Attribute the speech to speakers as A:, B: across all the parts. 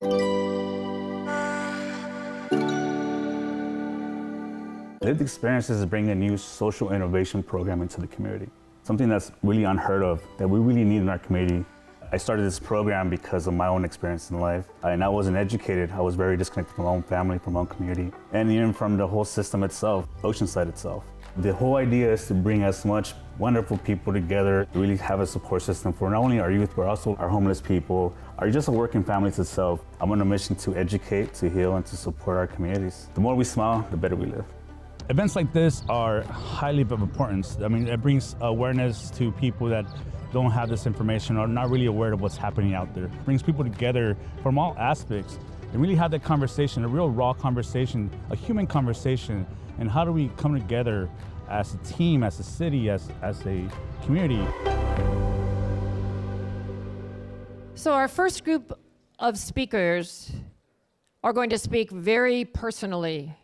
A: Lived experiences is bringing a new social innovation program into the community. Something that's really unheard of, that we really need in our community. I started this program because of my own experience in life. And I wasn't educated. I was very disconnected from my own family, from my own community, and even from the whole system itself, Oceanside itself. The whole idea is to bring as much wonderful people together, to really have a support system for not only our youth, but also our homeless people, or just our working families itself. I'm on a mission to educate, to heal, and to support our communities. The more we smile, the better we live.
B: Events like this are highly of importance. I mean, it brings awareness to people that don't have this information or not really aware of what's happening out there. It brings people together from all aspects and really have that conversation, a real raw conversation, a human conversation, and how do we come together as a team, as a city, as a community.
C: So our first group of speakers are going to speak very personally.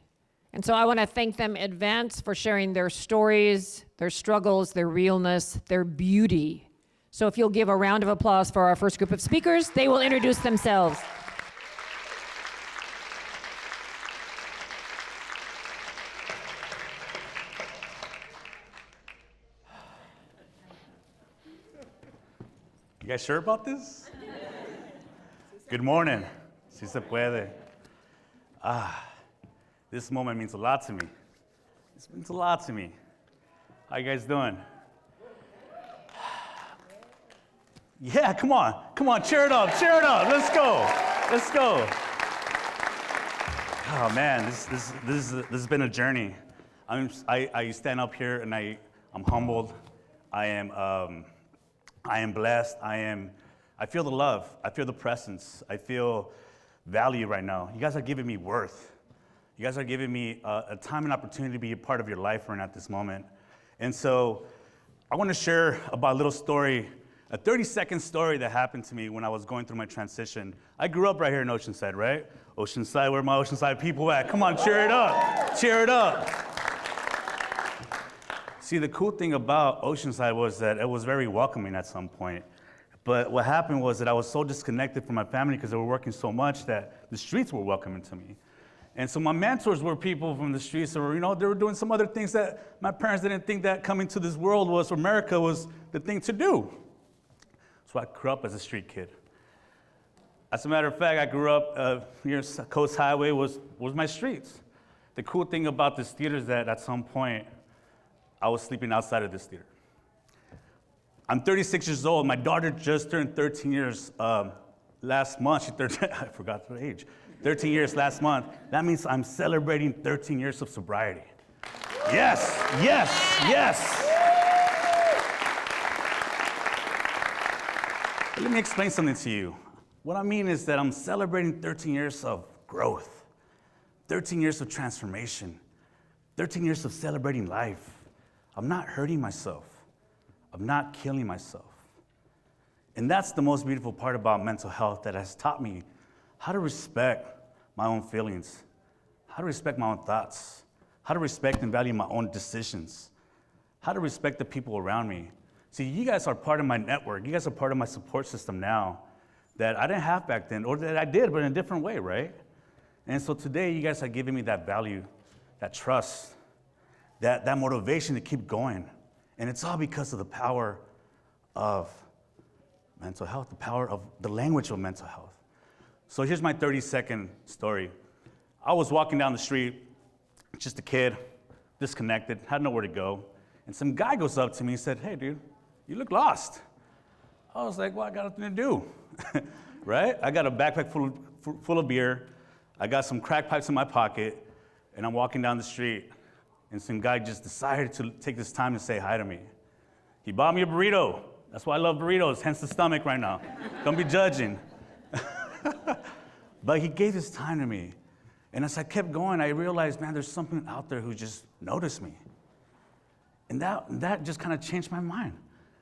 C: And so I want to thank them in advance for sharing their stories, their struggles, their realness, their beauty. So if you'll give a round of applause for our first group of speakers, they will introduce themselves.
A: You guys sure about this? Good morning. Si se puede. This moment means a lot to me. This means a lot to me. How you guys doing? Yeah, come on, cheer it up, let's go. Oh man, this has been a journey. I stand up here and I'm humbled. I am blessed. I feel the love. I feel the presence. I feel value right now. You guys are giving me worth. You guys are giving me a time and opportunity to be a part of your life right now at this moment. And so I want to share about a little story, a 30-second story that happened to me when I was going through my transition. I grew up right here in Oceanside, right? Oceanside, where are my Oceanside people at? Come on, cheer it up. Cheer it up. See, the cool thing about Oceanside was that it was very welcoming at some point. But what happened was that I was so disconnected from my family because they were working so much that the streets were welcoming to me. And so my mentors were people from the streets that were, they were doing some other things that my parents didn't think that coming to this world was, or America was the thing to do. So I grew up as a street kid. As a matter of fact, I grew up here, Coast Highway was my streets. The cool thing about this theater is that at some point, I was sleeping outside of this theater. I'm 36 years old. My daughter just turned 13 years last month. I forgot her age. 13 years last month. That means I'm celebrating 13 years of sobriety. Yes. Let me explain something to you. What I mean is that I'm celebrating 13 years of growth, 13 years of transformation, 13 years of celebrating life. I'm not hurting myself. I'm not killing myself. And that's the most beautiful part about mental health that has taught me how to respect my own feelings, how to respect my own thoughts, how to respect and value my own decisions, how to respect the people around me. See, you guys are part of my network. You guys are part of my support system now that I didn't have back then, or that I did, but in a different way, right? And so today, you guys are giving me that value, that trust, that motivation to keep going. And it's all because of the power of mental health, the power of the language of mental health. So here's my 30-second story. I was walking down the street, just a kid, disconnected, had nowhere to go. And some guy goes up to me and said, "Hey, dude, you look lost." I was like, well, I got nothing to do, right? I got a backpack full of beer. I got some crack pipes in my pocket, and I'm walking down the street. And some guy just decided to take this time to say hi to me. He bought me a burrito. That's why I love burritos, hence the stomach right now. Don't be judging. But he gave his time to me. And as I kept going, I realized, man, there's something out there who just noticed me. And that just kind of changed my mind.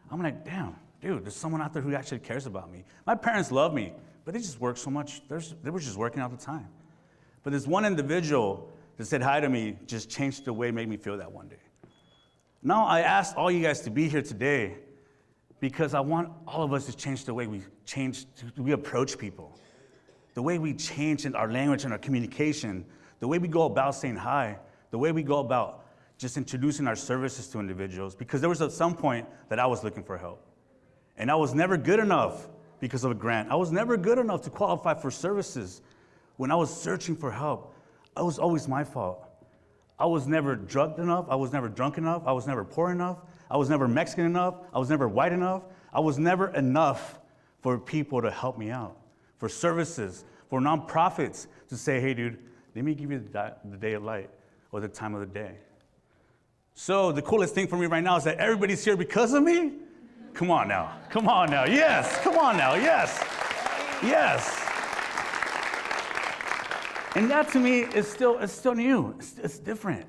A: I'm like, damn, dude, there's someone out there who actually cares about me. My parents love me, but they just work so much. They were just working all the time. But this one individual that said hi to me just changed the way it made me feel that one day. Now I asked all you guys to be here today because I want all of us to change the way we approach people, the way we change in our language and our communication, the way we go about saying hi, the way we go about just introducing our services to individuals. Because there was at some point that I was looking for help. And I was never good enough because of a grant. I was never good enough to qualify for services. When I was searching for help, it was always my fault. I was never drugged enough. I was never drunk enough. I was never poor enough. I was never Mexican enough. I was never white enough. I was never enough for people to help me out, for services, for nonprofits to say, hey, dude, let me give you the day of light or the time of the day. So the coolest thing for me right now is that everybody's here because of me. Come on now. Come on now. Yes. Come on now. Yes. Yes. And that to me is still new. It's different.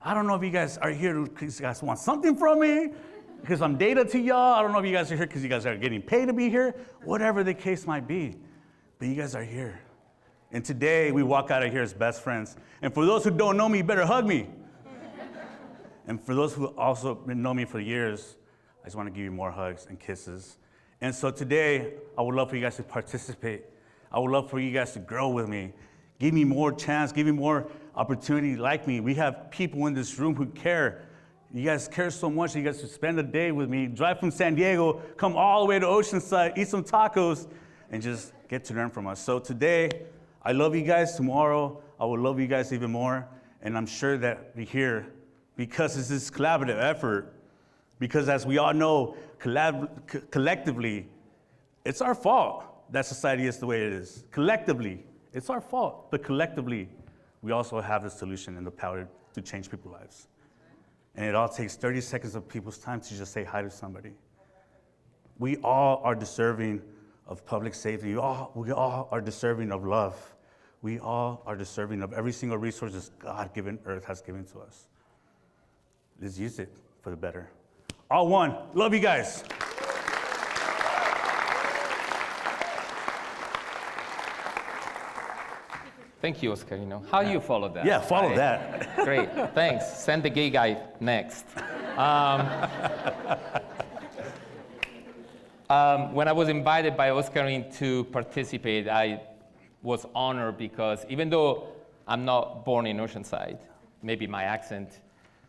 A: I don't know if you guys are here because you guys want something from me, because I'm data to y'all. I don't know if you guys are here because you guys are getting paid to be here, whatever the case might be. But you guys are here. And today we walk out of here as best friends. And for those who don't know me, you better hug me. And for those who also know me for years, I just want to give you more hugs and kisses. And so today, I would love for you guys to participate. I would love for you guys to grow with me. Give me more chance, give me more opportunity like me. We have people in this room who care. You guys care so much that you guys should spend a day with me, drive from San Diego, come all the way to Oceanside, eat some tacos, and just get to learn from us. So today, I love you guys. Tomorrow, I will love you guys even more. And I'm sure that we're here because it's this collaborative effort. Because as we all know, collectively, it's our fault that society is the way it is. Collectively, it's our fault. But collectively, we also have the solution and the power to change people's lives. And it all takes 30 seconds of people's time to just say hi to somebody. We all are deserving of public safety. We all are deserving of love. We all are deserving of every single resource this God-given earth has given to us. Let's use it for the better. All one. Love you guys.
D: Thank you, Oscarino. How do you follow that?
A: Yeah, follow that.
D: Great, thanks. Send the gay guy next. When I was invited by Oscarino to participate, I was honored because even though I'm not born in Oceanside, maybe my accent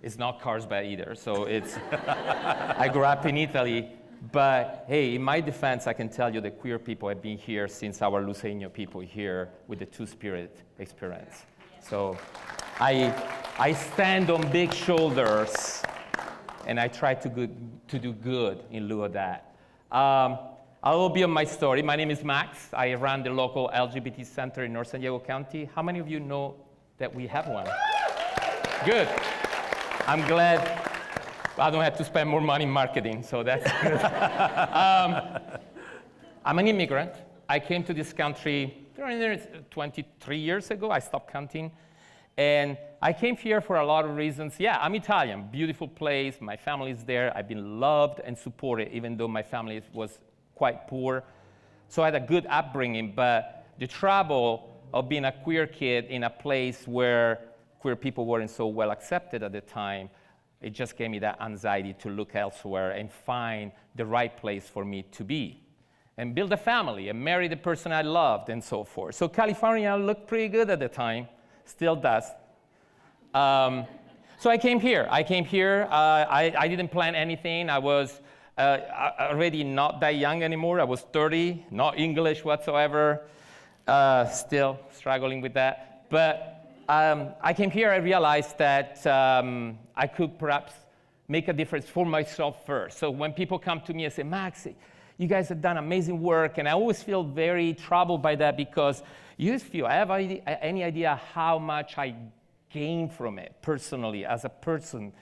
D: is not Carlsbad either, so it's, I grew up in Italy, but hey, in my defense, I can tell you that queer people have been here since our Luiseño people here with the Two-Spirit experience. So I stand on big shoulders, and I try to do good in lieu of that. A little bit of my story. My name is Max. I run the local LGBT center in North San Diego County. How many of you know that we have one? Good. I'm glad I don't have to spend more money in marketing, so that's good. I'm an immigrant. I came to this country 23 years ago. I stopped counting. And I came here for a lot of reasons. Yeah, I'm Italian, beautiful place. My family is there. I've been loved and supported, even though my family was quite poor. So I had a good upbringing, but the trouble of being a queer kid in a place where queer people weren't so well accepted at the time, it just gave me that anxiety to look elsewhere and find the right place for me to be and build a family and marry the person I loved and so forth. So California looked pretty good at the time, still does. So I came here. I didn't plan anything. I was already not that young anymore. I was 30, not English whatsoever, still struggling with that. But I came here, I realized that I could perhaps make a difference for myself first. So when people come to me and say, Max, you guys have done amazing work, and I always feel very troubled by that because you just feel, I have any idea how much I gain from it personally as a person.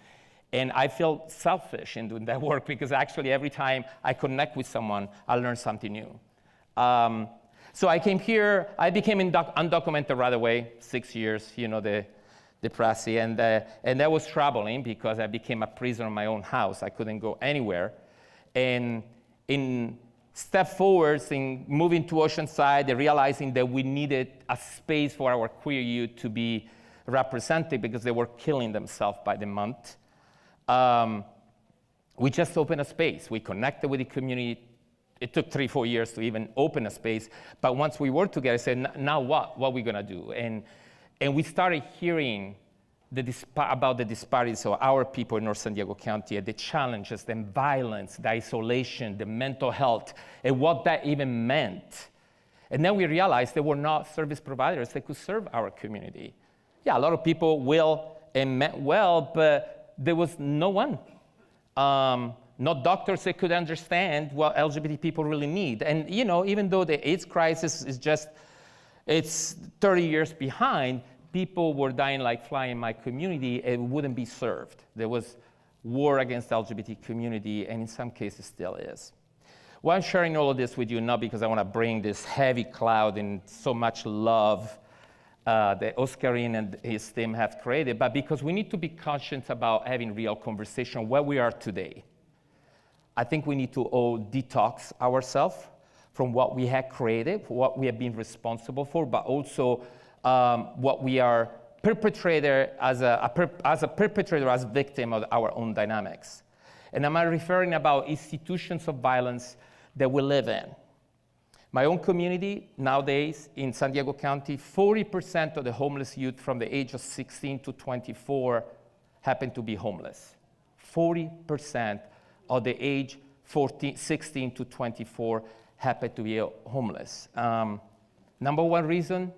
D: And I feel selfish in doing that work because actually every time I connect with someone, I learn something new. So I came here, I became undocumented right away, 6 years, you know, the Prasi, and that was troubling because I became a prisoner in my own house. I couldn't go anywhere. And in step forwards in moving to Oceanside and realizing that we needed a space for our queer youth to be represented because they were killing themselves by the month, we just opened a space. We connected with the community it took 3-4 years to even open a space. But once we worked together, I said, now what? What are we going to do? And we started hearing about the disparities of our people in North San Diego County, and the challenges, the violence, the isolation, the mental health, and what that even meant. And then we realized there were not service providers that could serve our community. Yeah, a lot of people will and meant well, but there was no one. No doctors that could understand what LGBT people really need. And even though the AIDS crisis is it's 30 years behind, people were dying like flies in my community and wouldn't be served. There was war against the LGBT community, and in some cases still is. Well, I'm sharing all of this with you not because I want to bring this heavy cloud and so much love that Oscarine and his team have created, but because we need to be conscious about having real conversation where we are today. I think we need to all detox ourselves from what we have created, what we have been responsible for, but also what we are perpetrator as victim of our own dynamics. And I'm referring about institutions of violence that we live in. My own community nowadays in San Diego County, 40% of the homeless youth from the age of 16 to 24 happen to be homeless. 40% of the age 16 to 24 happen to be homeless. Number one reason,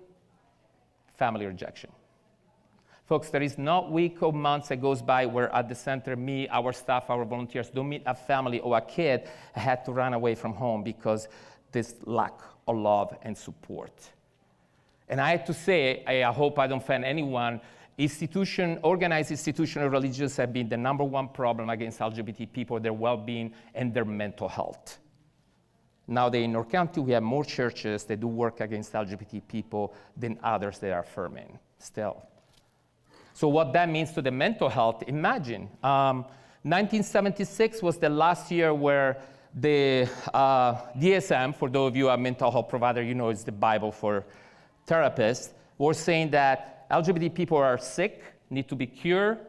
D: family rejection. Folks, there is not week or months that goes by where at the center, me, our staff, our volunteers don't meet a family or a kid had to run away from home because this lack of love and support. And I have to say, I hope I don't offend anyone, organized institutional religions have been the number one problem against LGBT people, their well-being and their mental health. Nowadays in our county, we have more churches that do work against LGBT people than others that are affirming still. So what that means to the mental health, imagine, 1976 was the last year where the DSM, for those of you who are mental health provider, it's the Bible for therapists, were saying that LGBT people are sick, need to be cured,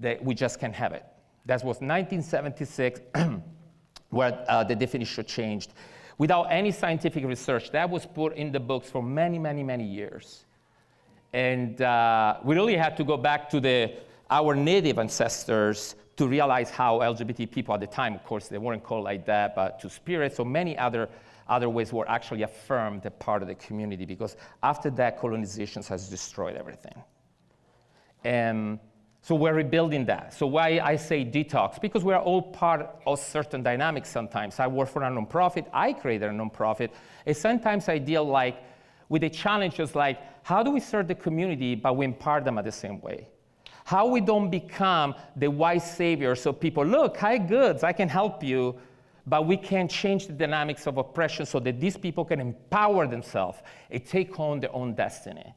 D: that we just can't have it. That was 1976 where the definition changed. Without any scientific research, that was put in the books for many, many, many years. And we really had to go back to our native ancestors to realize how LGBT people at the time, of course, they weren't called like that, but to spirits, so many other ways were actually affirmed as part of the community, because after that, colonization has destroyed everything. So we're rebuilding that. So why I say detox? Because we're all part of certain dynamics sometimes. I work for a nonprofit, I created a nonprofit, and sometimes I deal with the challenges like, how do we serve the community but we impart them at the same way? How we don't become the white savior so people, look, hi goods, I can help you, but we can't change the dynamics of oppression so that these people can empower themselves and take on their own destiny.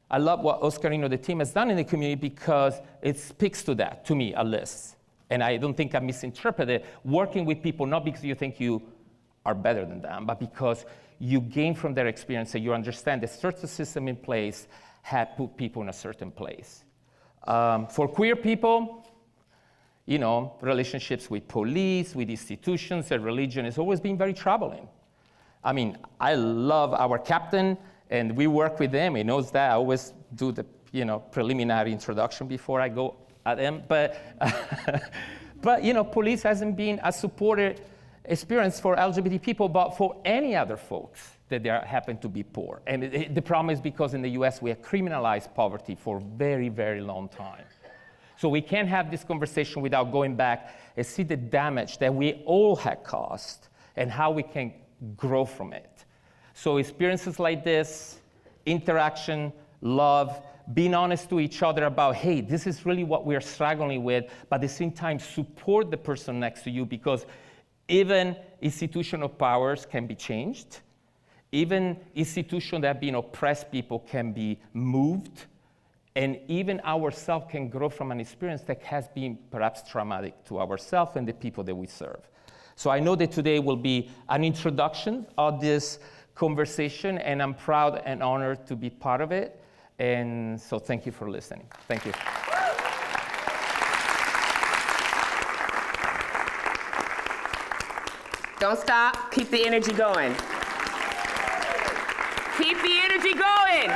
D: I love what Oscarino, the team, has done in the community because it speaks to that, to me, at least. And I don't think I misinterpreted working with people, not because you think you are better than them, but because you gain from their experience and you understand the certain system in place had put people in a certain place. For queer people, relationships with police, with institutions, and religion has always been very troubling. I mean, I love our captain, and we work with him. He knows that. I always do the preliminary introduction before I go at him. But police hasn't been a supported experience for LGBT people, but for any other folks that they happen to be poor. And the problem is because in the US we have criminalized poverty for a very, very long time. So we can't have this conversation without going back and see the damage that we all had caused and how we can grow from it. So experiences like this, interaction, love, being honest to each other about, hey, this is really what we're struggling with, but at the same time support the person next to you, because even institutional powers can be changed. Even institutions that have been oppressed people can be moved. And even ourselves can grow from an experience that has been perhaps traumatic to ourselves and the people that we serve. So I know that today will be an introduction of this conversation, and I'm proud and honored to be part of it. And so thank you for listening. Thank you.
E: Don't stop. Keep the energy going. Keep the energy going.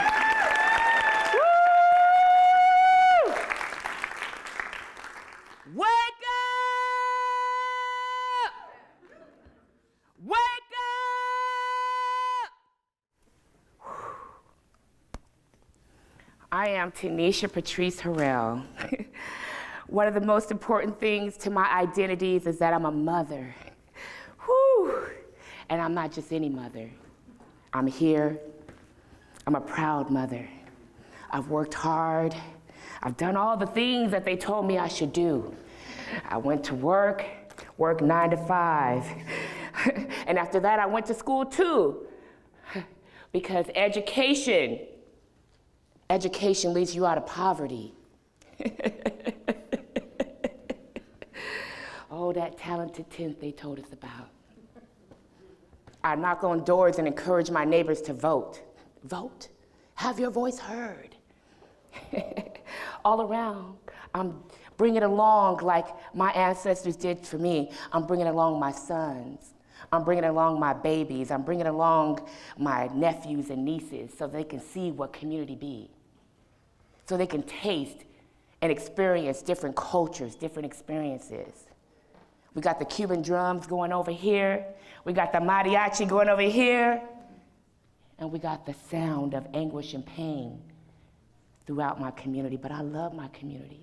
E: Woo! Wake up! Wake up! I am Tanisha Patrice Harrell. One of the most important things to my identities is that I'm a mother. Whew. And I'm not just any mother. I'm here. I'm a proud mother. I've worked hard. I've done all the things that they told me I should do. I went to work 9 to 5. And after that, I went to school too. Because education leads you out of poverty. Oh, that talented 10th they told us about. I knock on doors and encourage my neighbors to vote. Vote. Have your voice heard. All around, I'm bringing along like my ancestors did for me. I'm bringing along my sons. I'm bringing along my babies. I'm bringing along my nephews and nieces so they can see what community be. So they can taste and experience different cultures, different experiences. We got the Cuban drums going over here. We got the mariachi going over here. And we got the sound of anguish and pain throughout my community. But I love my communities.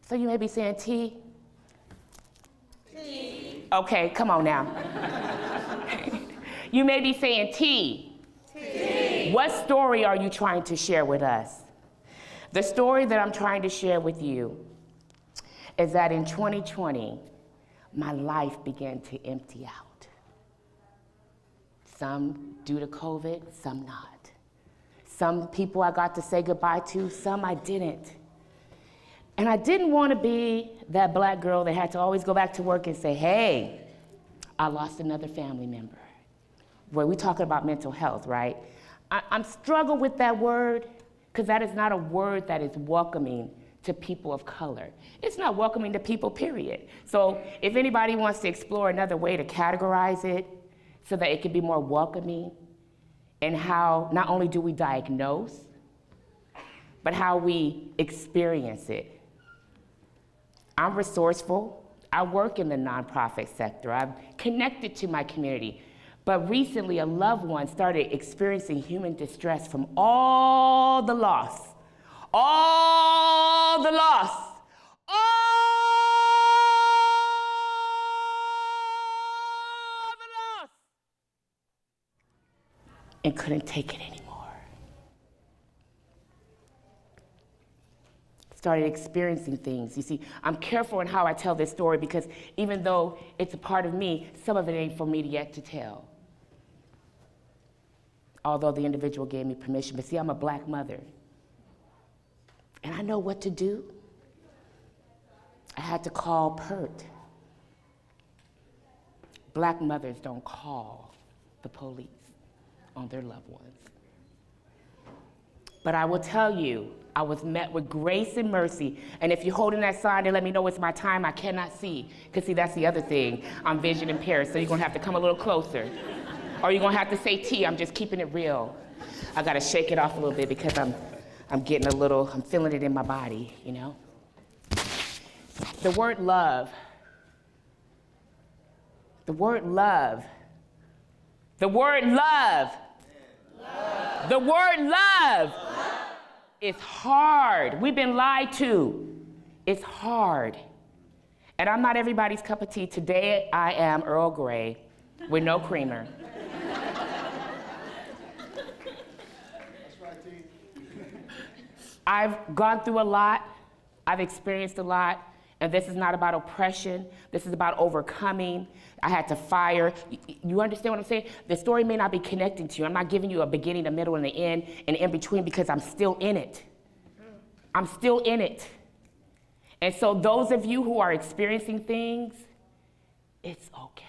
E: So you may be saying, T? T. Okay, come on now. You may be saying, T. T. What story are you trying to share with us? The story that I'm trying to share with you is that in 2020, my life began to empty out. Some due to COVID, some not. Some people I got to say goodbye to, some I didn't. And I didn't want to be that black girl that had to always go back to work and say, hey, I lost another family member. Well, we're talking about mental health, right? I'm struggling with that word because that is not a word that is welcoming to people of color. It's not welcoming to people, period. So if anybody wants to explore another way to categorize it so that it can be more welcoming, and how not only do we diagnose, but how we experience it. I'm resourceful. I work in the nonprofit sector. I'm connected to my community. But recently, a loved one started experiencing human distress from all the loss. All the loss. All the loss. And couldn't take it anymore. Started experiencing things. You see, I'm careful in how I tell this story because even though it's a part of me, some of it ain't for me yet to tell. Although the individual gave me permission. But see, I'm a black mother. And I know what to do. I had to call PERT. Black mothers don't call the police on their loved ones. But I will tell you, I was met with grace and mercy. And if you're holding that sign to let me know it's my time, I cannot see. Because see, that's the other thing. I'm vision impaired, so you're gonna have to come a little closer. Or you're gonna have to say T, I'm just keeping it real. I gotta shake it off a little bit because I'm getting I'm feeling it in my body, you know? The word love. The word love. The word love. Love. The word love. It's hard. We've been lied to. It's hard. And I'm not everybody's cup of tea. Today I am Earl Grey with no creamer. I've gone through a lot, I've experienced a lot, and this is not about oppression, this is about overcoming. I had to fire. You understand what I'm saying? The story may not be connecting to you. I'm not giving you a beginning, a middle, and an end, and in between because I'm still in it. I'm still in it. And so those of you who are experiencing things, it's okay.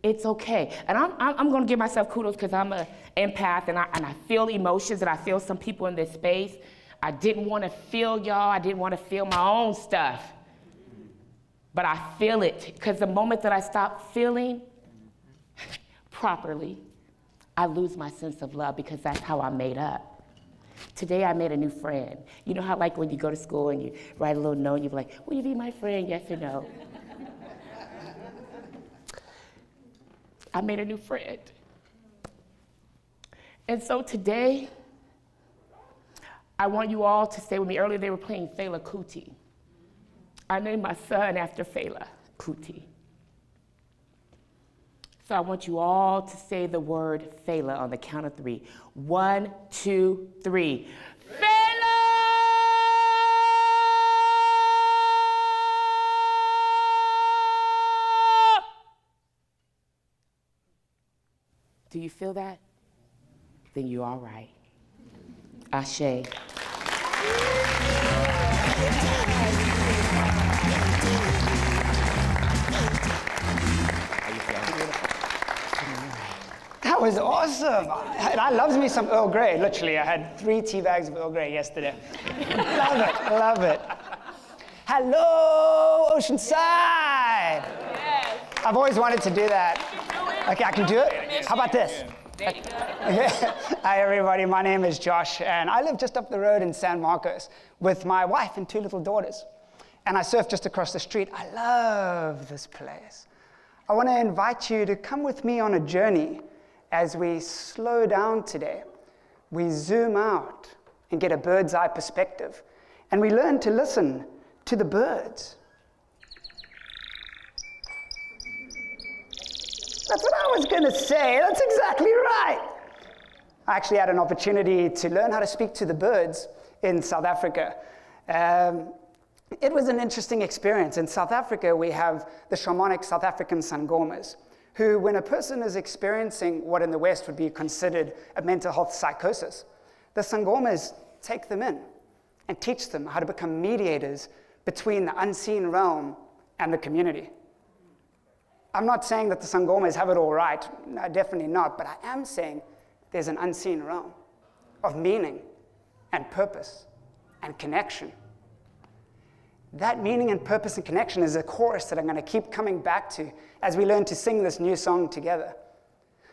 E: It's okay. And I'm gonna give myself kudos because I'm an empath and I feel emotions and I feel some people in this space. I didn't want to feel y'all. I didn't want to feel my own stuff. but I feel it, because the moment that I stop feeling properly, I lose my sense of love, because that's how I'm made up. Today I made a new friend. You know how like when you go to school and you write a little note and you're like, will you be my friend, yes or no? I made a new friend. And so today, I want you all to stay with me. Earlier they were playing Fela Kuti. I named my son after Fela Kuti. So I want you all to say the word Fela on the count of 3. 1, 2, 3. Fela! Do you feel that? Then you're all right. Ashe.
F: That was awesome. I loved me some Earl Grey. Literally, I had 3 tea bags of Earl Grey yesterday. Love it. Hello, Oceanside.
E: Yes.
F: I've always wanted to do that. Okay, I can do it? How about this? Hi, everybody. My name is Josh, and I live just up the road in San Marcos with my wife and 2 little daughters. And I surf just across the street. I love this place. I want to invite you to come with me on a journey as we slow down today. We zoom out and get a bird's eye perspective, and we learn to listen to the birds. That's what I was going to say. That's exactly right. I actually had an opportunity to learn how to speak to the birds in South Africa. It was an interesting experience. In South Africa, we have the shamanic South African sangomas, who, when a person is experiencing what in the West would be considered a mental health psychosis, the sangomas take them in and teach them how to become mediators between the unseen realm and the community. I'm not saying that the sangomas have it all right, no, definitely not, but I am saying there's an unseen realm of meaning and purpose and connection. That meaning and purpose and connection is a chorus that I'm going to keep coming back to as we learn to sing this new song together.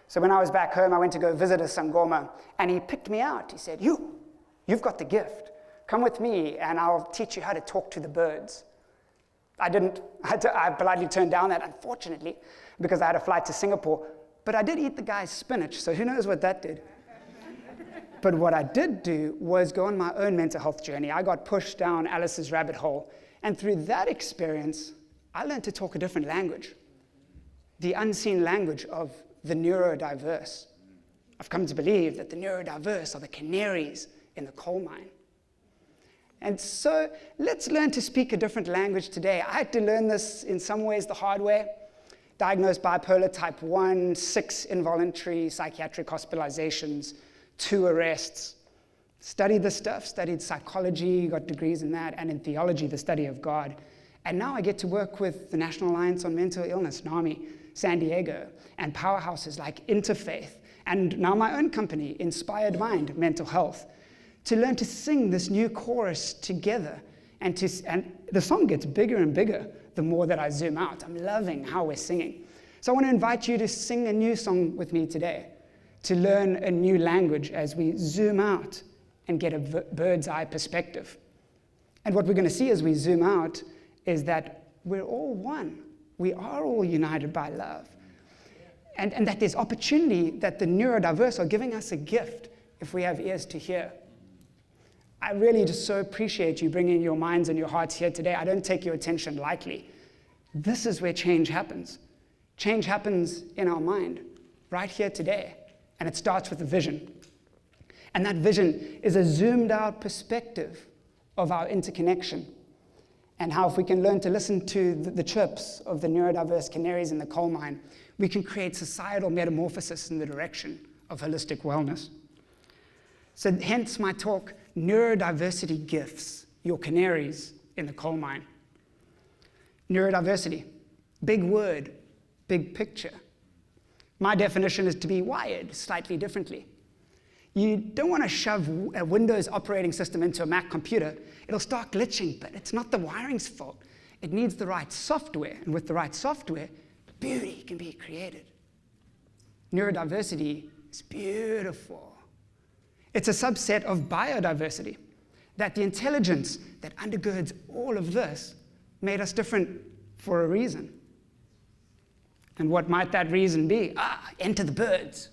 F: So when I was back home, I went to go visit a sangoma, and he picked me out. He said, you've got the gift. Come with me, and I'll teach you how to talk to the birds. I politely turned down that, unfortunately, because I had a flight to Singapore. But I did eat the guy's spinach, so who knows what that did. But what I did do was go on my own mental health journey. I got pushed down Alice's rabbit hole. And through that experience, I learned to talk a different language, the unseen language of the neurodiverse. I've come to believe that the neurodiverse are the canaries in the coal mine. And so let's learn to speak a different language today. I had to learn this in some ways the hard way. Diagnosed bipolar type 1, 6 involuntary psychiatric hospitalizations, 2 arrests. Studied this stuff, studied psychology, got degrees in that, and in theology, the study of God. And now I get to work with the National Alliance on Mental Illness, NAMI, San Diego, and powerhouses like Interfaith, and now my own company, Inspired Mind Mental Health, to learn to sing this new chorus together. And the song gets bigger and bigger the more that I zoom out. I'm loving how we're singing. So I want to invite you to sing a new song with me today, to learn a new language as we zoom out and get a bird's eye perspective. And what we're going to see as we zoom out is that we're all one. We are all united by love. And that there's opportunity, that the neurodiverse are giving us a gift if we have ears to hear. I really just so appreciate you bringing your minds and your hearts here today. I don't take your attention lightly. This is where change happens. Change happens in our mind, right here today. And it starts with a vision. And that vision is a zoomed out perspective of our interconnection, and how if we can learn to listen to the chirps of the neurodiverse canaries in the coal mine, we can create societal metamorphosis in the direction of holistic wellness. So hence my talk, Neurodiversity Gifts, Your Canaries in the Coal Mine. Neurodiversity, big word, big picture. My definition is to be wired slightly differently. You don't want to shove a Windows operating system into a Mac computer. It'll start glitching, but it's not the wiring's fault. It needs the right software, and with the right software, beauty can be created. Neurodiversity is beautiful. It's a subset of biodiversity, that the intelligence that undergirds all of this made us different for a reason. And what might that reason be? Enter the birds.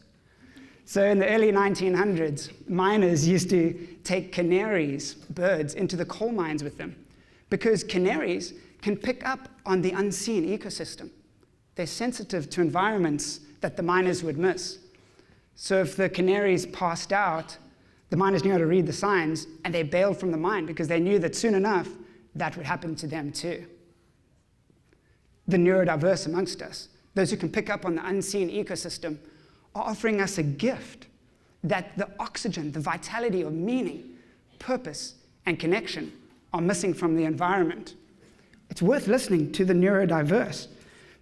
F: So in the early 1900s, miners used to take canaries, birds, into the coal mines with them, because canaries can pick up on the unseen ecosystem. They're sensitive to environments that the miners would miss. So if the canaries passed out, the miners knew how to read the signs, and they bailed from the mine because they knew that soon enough, that would happen to them too. The neurodiverse amongst us, those who can pick up on the unseen ecosystem, are offering us a gift that the oxygen, the vitality of meaning, purpose, and connection are missing from the environment. It's worth listening to the neurodiverse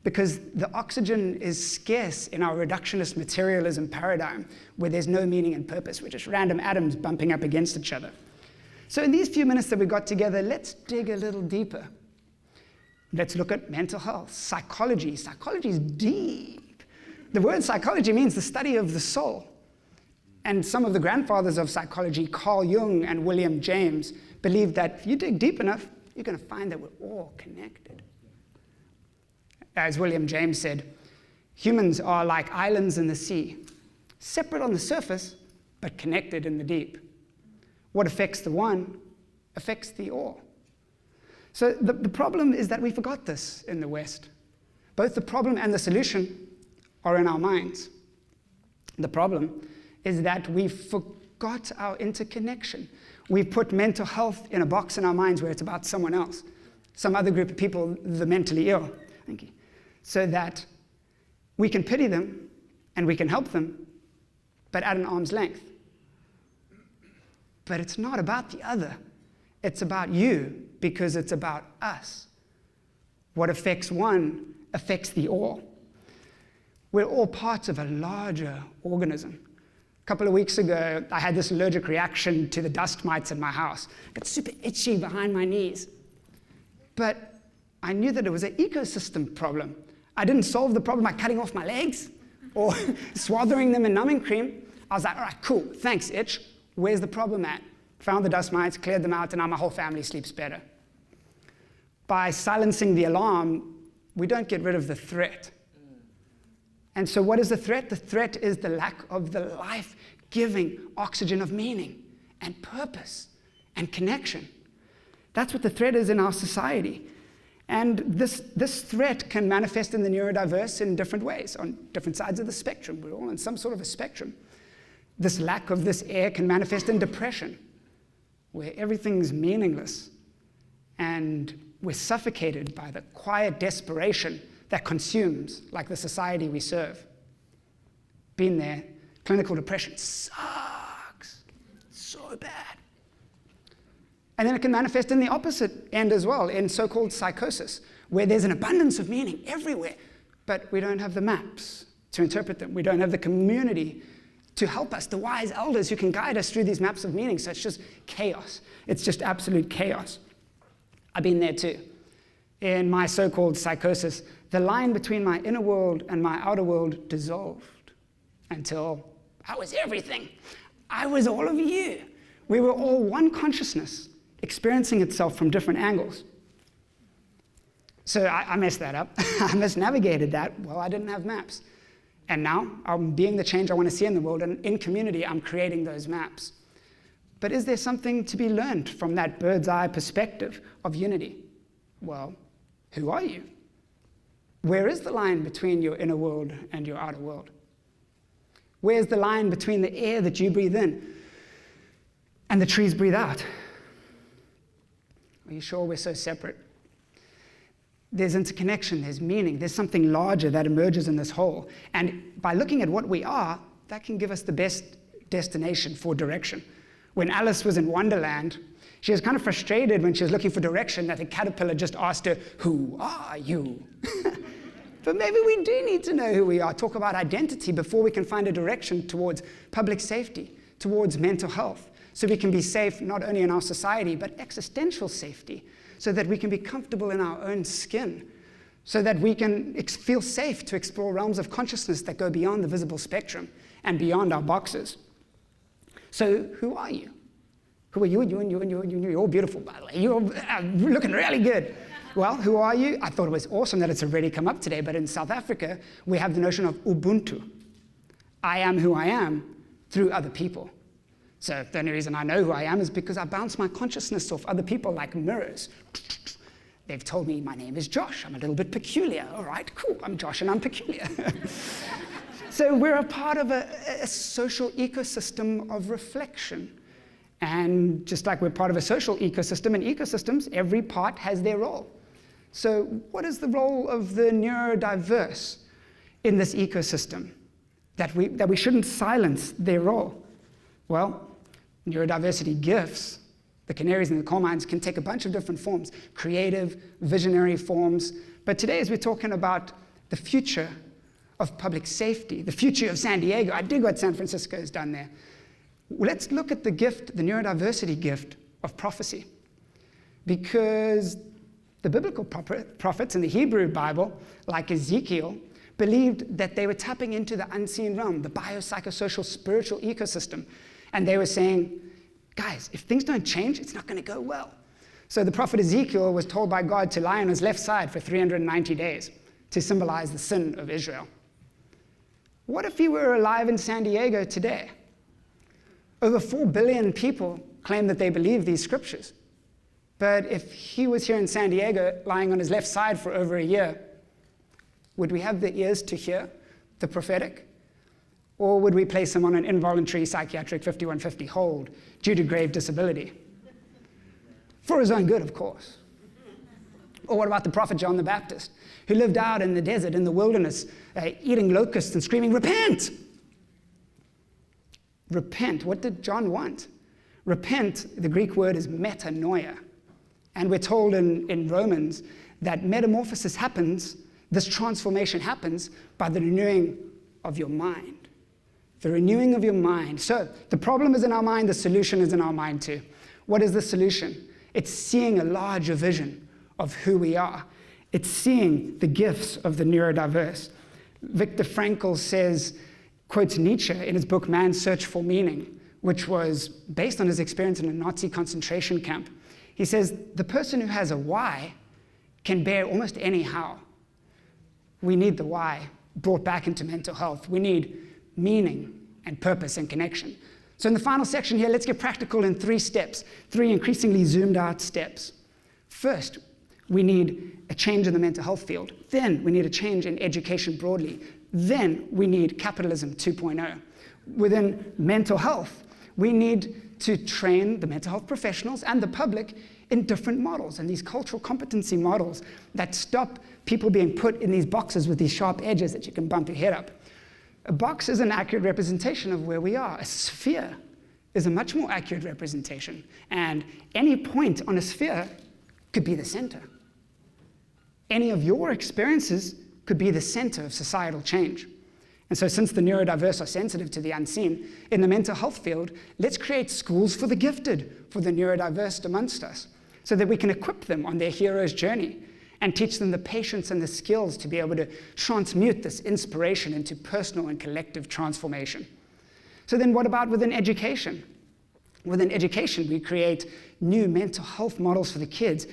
F: because the oxygen is scarce in our reductionist materialism paradigm where there's no meaning and purpose. We're just random atoms bumping up against each other. So in these few minutes that we got together, let's dig a little deeper. Let's look at mental health, psychology. Psychology is deep. The word psychology means the study of the soul. And some of the grandfathers of psychology, Carl Jung and William James, believed that if you dig deep enough, you're going to find that we're all connected. As William James said, humans are like islands in the sea, separate on the surface, but connected in the deep. What affects the one affects the all. So the problem is that we forgot this in the West. Both the problem and the solution are in our minds. The problem is that we forgot our interconnection. We put mental health in a box in our minds where it's about someone else, some other group of people, the mentally ill. Thank you. So that we can pity them and we can help them, but at an arm's length. But it's not about the other. It's about you because it's about us. What affects one affects the all. We're all parts of a larger organism. A couple of weeks ago, I had this allergic reaction to the dust mites in my house. I got super itchy behind my knees. But I knew that it was an ecosystem problem. I didn't solve the problem by cutting off my legs or swathering them in numbing cream. I was like, all right, cool, thanks, itch. Where's the problem at? Found the dust mites, cleared them out, and now my whole family sleeps better. By silencing the alarm, we don't get rid of the threat. And so what is the threat? The threat is the lack of the life-giving oxygen of meaning and purpose and connection. That's what the threat is in our society. And this threat can manifest in the neurodiverse in different ways, on different sides of the spectrum. We're all on some sort of a spectrum. This lack of this air can manifest in depression, where everything's meaningless, and we're suffocated by the quiet desperation that consumes, like the society we serve. Been there, clinical depression sucks, so bad. And then it can manifest in the opposite end as well, in so-called psychosis, where there's an abundance of meaning everywhere, but we don't have the maps to interpret them. We don't have the community to help us, the wise elders who can guide us through these maps of meaning. So it's just chaos. It's just absolute chaos. I've been there too. In my so-called psychosis, the line between my inner world and my outer world dissolved until I was everything. I was all of you. We were all one consciousness, experiencing itself from different angles. So I messed that up. I misnavigated that. Well, I didn't have maps. And now I'm being the change I want to see in the world, and in community, I'm creating those maps. But is there something to be learned from that bird's eye perspective of unity? Well, who are you? Where is the line between your inner world and your outer world? Where's the line between the air that you breathe in and the trees breathe out? Are you sure we're so separate? There's interconnection, there's meaning, there's something larger that emerges in this whole. And by looking at what we are, that can give us the best destination for direction. When Alice was in Wonderland, she was kind of frustrated when she was looking for direction that the caterpillar just asked her, "Who are you?" But maybe we do need to know who we are, talk about identity before we can find a direction towards public safety, towards mental health, so we can be safe not only in our society, but existential safety, so that we can be comfortable in our own skin, so that we can feel safe to explore realms of consciousness that go beyond the visible spectrum and beyond our boxes. So who are you? Who are you? You're all beautiful, by the way. You're looking really good. Well, who are you? I thought it was awesome that it's already come up today, but in South Africa, we have the notion of Ubuntu. I am who I am through other people. So the only reason I know who I am is because I bounce my consciousness off other people like mirrors. They've told me my name is Josh. I'm a little bit peculiar. All right, cool. I'm Josh and I'm peculiar. So we're a part of a social ecosystem of reflection. And just like we're part of a social ecosystem, in ecosystems, every part has their role. So what is the role of the neurodiverse in this ecosystem? That we shouldn't silence their role. Well, neurodiversity gifts, the canaries in the coal mines, can take a bunch of different forms, creative, visionary forms. But today, as we're talking about the future of public safety, the future of San Diego, I dig what San Francisco has done there. Let's look at the gift, the neurodiversity gift of prophecy. Because the biblical prophets in the Hebrew Bible, like Ezekiel, believed that they were tapping into the unseen realm, the biopsychosocial spiritual ecosystem. And they were saying, guys, if things don't change, it's not going to go well. So the prophet Ezekiel was told by God to lie on his left side for 390 days to symbolize the sin of Israel. What if he were alive in San Diego today? Over 4 billion people claim that they believe these scriptures. But if he was here in San Diego, lying on his left side for over a year, would we have the ears to hear the prophetic? Or would we place him on an involuntary psychiatric 5150 hold due to grave disability? For his own good, of course. Or what about the prophet John the Baptist, who lived out in the desert, in the wilderness, eating locusts and screaming, "Repent!" Repent. What did John want? Repent, the Greek word is metanoia. And we're told in Romans that metamorphosis happens, this transformation happens by the renewing of your mind. The renewing of your mind. So the problem is in our mind, the solution is in our mind too. What is the solution? It's seeing a larger vision of who we are. It's seeing the gifts of the neurodiverse. Viktor Frankl says, quotes Nietzsche in his book Man's Search for Meaning, which was based on his experience in a Nazi concentration camp. He says, the person who has a why can bear almost any how. We need the why brought back into mental health. We need meaning and purpose and connection. So in the final section here, let's get practical in 3 steps, 3 increasingly zoomed out steps. First, we need a change in the mental health field. Then we need a change in education broadly. Then we need capitalism 2.0. Within mental health, we need to train the mental health professionals and the public in different models, and these cultural competency models that stop people being put in these boxes with these sharp edges that you can bump your head up. A box is an accurate representation of where we are. A sphere is a much more accurate representation, and any point on a sphere could be the center. Any of your experiences could be the center of societal change. And so since the neurodiverse are sensitive to the unseen, in the mental health field, let's create schools for the gifted, for the neurodiverse amongst us, so that we can equip them on their hero's journey and teach them the patience and the skills to be able to transmute this inspiration into personal and collective transformation. So then what about within education? Within education, we create new mental health models for the kids,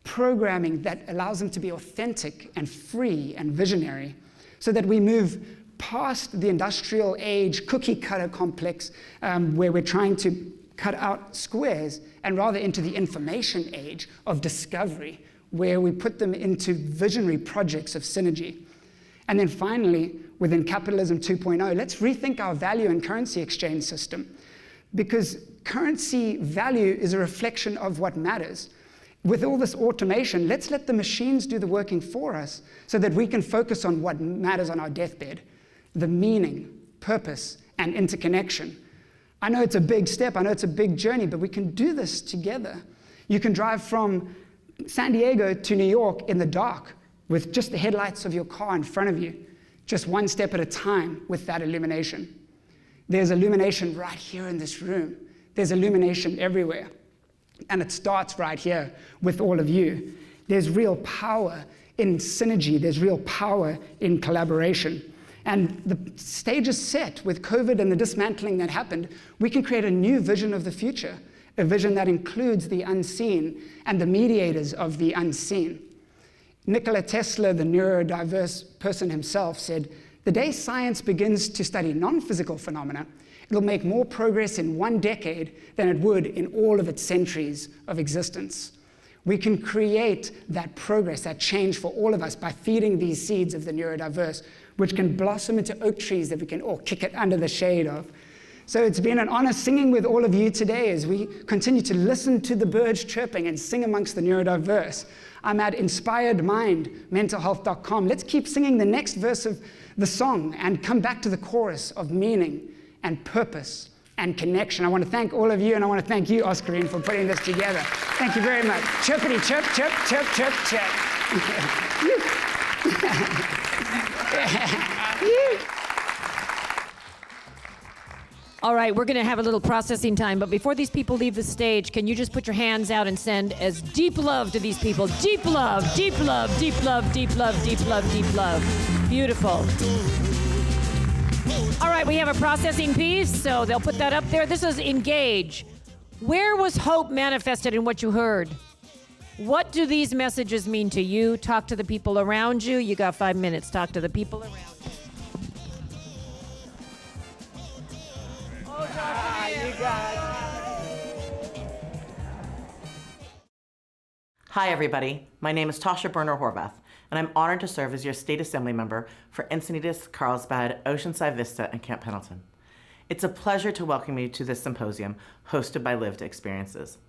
F: programming that allows them to be authentic and free and visionary, so that we move past the industrial age cookie cutter complex where we're trying to cut out squares, and rather into the information age of discovery, where we put them into visionary projects of synergy. And then finally, within capitalism 2.0, let's rethink our value and currency exchange system, because currency value is a reflection of what matters. With all this automation, let's let the machines do the working for us so that we can focus on what matters on our deathbed, the meaning, purpose, and interconnection. I know it's a big step, I know it's a big journey, but we can do this together. You can drive from San Diego to New York in the dark with just the headlights of your car in front of you, just one step at a time with that illumination. There's illumination right here in this room. There's illumination everywhere. And it starts right here with all of you. There's real power in synergy. There's real power in collaboration. And the stage is set with COVID and the dismantling that happened. We can create a new vision of the future, a vision that includes the unseen and the mediators of the unseen. Nikola Tesla, the neurodiverse person himself, said, "The day science begins to study non-physical phenomena, it'll make more progress in 1 decade than it would in all of its centuries of existence." We can create that progress, that change for all of us by feeding these seeds of the neurodiverse, which can blossom into oak trees that we can all kick it under the shade of. So it's been an honor singing with all of you today as we continue to listen to the birds chirping and sing amongst the neurodiverse. I'm at inspiredmindmentalhealth.com. Let's keep singing the next verse of the song and come back to the chorus of meaning and purpose and connection. I want to thank all of you, and I want to thank you, Oscarine, for putting this together. Thank you very much. Chirpity chirp, chirp, chirp, chirp, chirp.
C: All right, we're going to have a little processing time, but before these people leave the stage, can you just put your hands out and send as deep love to these people? Deep love, deep love, deep love, deep love, deep love, deep love. Beautiful. All right, we have a processing piece, so they'll put that up there. This is Engage. Where was hope manifested in what you heard? What do these messages mean to you? Talk to the people around you. You got 5 minutes. Talk to the people around you.
G: Hi everybody, my name is Tasha Berner-Horvath, and I'm honored to serve as your State Assembly member for Encinitas, Carlsbad, Oceanside Vista, and Camp Pendleton. It's a pleasure to welcome you to this symposium hosted by Lived Experiences.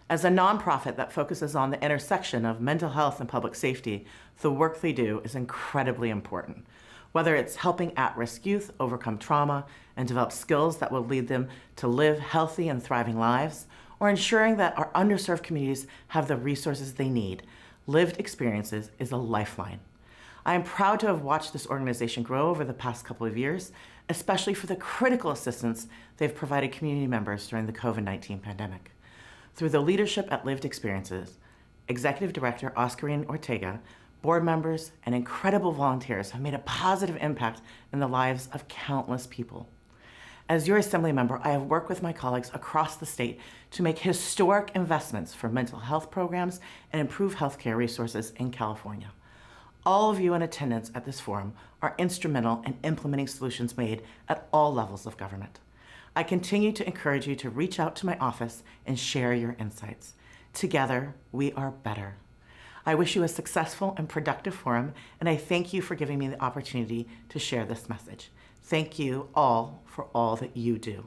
G: As a nonprofit that focuses on the intersection of mental health and public safety, the work they do is incredibly important. Whether it's helping at-risk youth overcome trauma and develop skills that will lead them to live healthy and thriving lives, or ensuring that our underserved communities have the resources they need, Lived Experiences is a lifeline. I am proud to have watched this organization grow over the past couple of years, especially for the critical assistance they've provided community members during the COVID-19 pandemic. Through the leadership at Lived Experiences, Executive Director Oscarine Ortega, board members, and incredible volunteers have made a positive impact in the lives of countless people. As your Assembly member, I have worked with my colleagues across the state to make historic investments for mental health programs and improve healthcare resources in California. All of you in attendance at this forum are instrumental in implementing solutions made at all levels of government. I continue to encourage you to reach out to my office and share your insights. Together, we are better. I wish you a successful and productive forum, and I thank you for giving me the opportunity to share this message. Thank you all for all that you do.